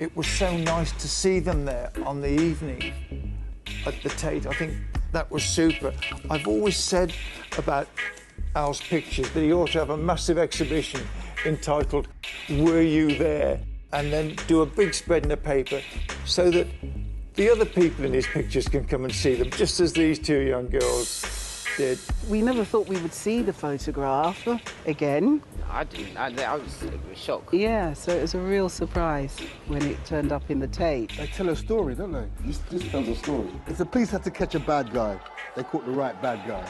It was so nice to see them there on the evening at the Tate. I think that was super. I've always said about Al's pictures that he ought to have a massive exhibition entitled Were You There? And then do a big spread in the paper so that the other people in his pictures can come and see them, just as these two young girls did. We never thought we would see the photograph again. I didn't. I was shocked. Yeah, so it was a real surprise when it turned up in the Tate. They tell a story, don't they? This tells a story. If the police had to catch a bad guy, they caught the right bad guy.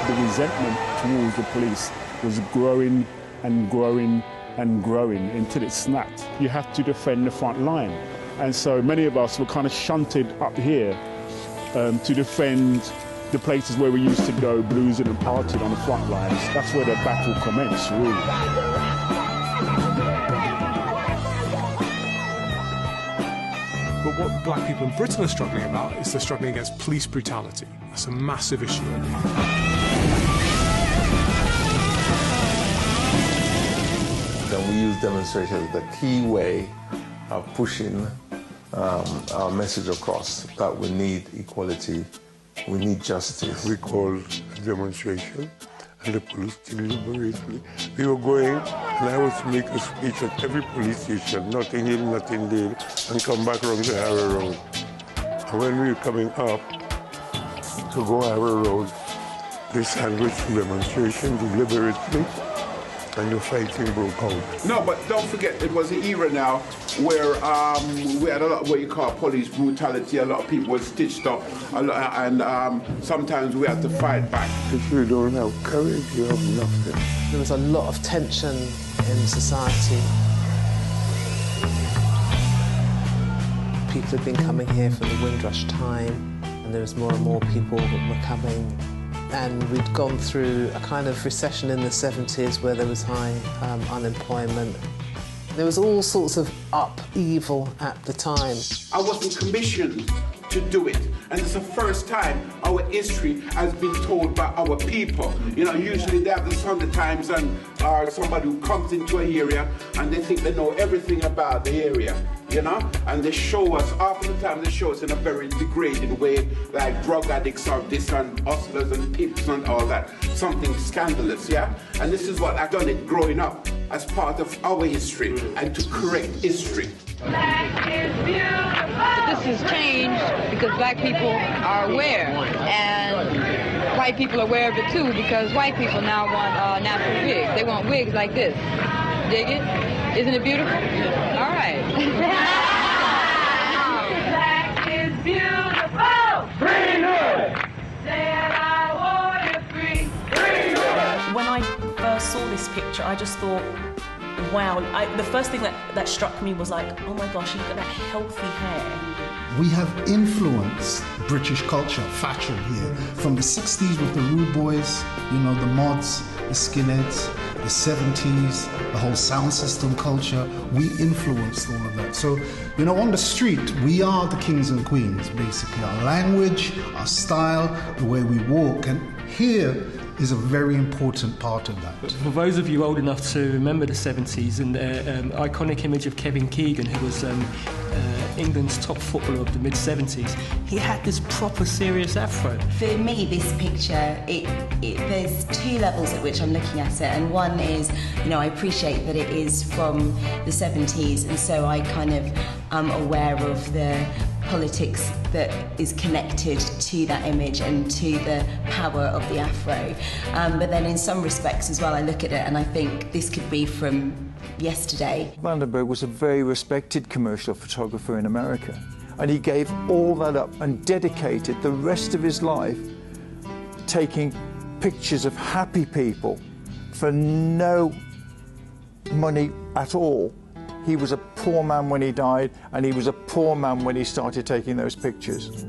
The resentment towards the police was growing and growing and growing until it snapped. You have to defend the front line. And so many of us were kind of shunted up here to defend the places where we used to go bluesing and partying on the front lines. That's where the battle commenced, really. But what black people in Britain are struggling about is they're struggling against police brutality. That's a massive issue. Then we use demonstration as the key way of pushing our message across that we need equality, we need justice. We called a demonstration and the police deliberately. We were going and I was to make a speech at every police station, Notting Hill, Notting Dale, and come back around to Harrow Road. And when we were coming up to go Harrow Road, they sandwiched the demonstration deliberately and the fighting broke out. No, but don't forget, it was an era now where we had a lot of what you call police brutality. A lot of people were stitched up, and sometimes we had to fight back. If you don't have courage, you have nothing. There was a lot of tension in society. People had been coming here from the Windrush time, and there was more and more people that were coming. And we'd gone through a kind of recession in the 70s where there was high unemployment. There was all sorts of upheaval at the time. I wasn't commissioned to do it, and it's the first time our history has been told by our people. You know, usually they have the Sunday Times and somebody who comes into an area and they think they know everything about the area, you know? And they show us, half the time they show us in a very degrading way, like drug addicts or this and hustlers and pimps and all that. Something scandalous, yeah? And this is what I've done it growing up as part of our history and to correct history. Black is beautiful. This has changed because black people are aware, and white people are aware of it too because white people now want natural wigs. They want wigs like this. Dig it? Isn't it beautiful? All right. Black is beautiful. Freedom. Said I want to free. Freedom. When I first saw this picture, I just thought, wow, the first thing that struck me was like, oh my gosh, look at that healthy hair. We have influenced British culture, fashion here, from the 60s with the Rude Boys, you know, the mods, the skinheads, the 70s, the whole sound system culture. We influenced all of that. So, you know, on the street, we are the kings and queens, basically. Our language, our style, the way we walk, and here is a very important part of that. For those of you old enough to remember the 70s and the iconic image of Kevin Keegan, who was England's top footballer of the mid-70s, he had this proper serious afro. For me, this picture, there's two levels at which I'm looking at it, and one is, you know, I appreciate that it is from the 70s, and so I kind of am aware of the politics that is connected to that image and to the power of the afro. But then in some respects as well, I look at it and I think this could be from yesterday. Vandenberg was a very respected commercial photographer in America, and he gave all that up and dedicated the rest of his life taking pictures of happy people for no money at all. He was a poor man when he died, and he was a poor man when he started taking those pictures.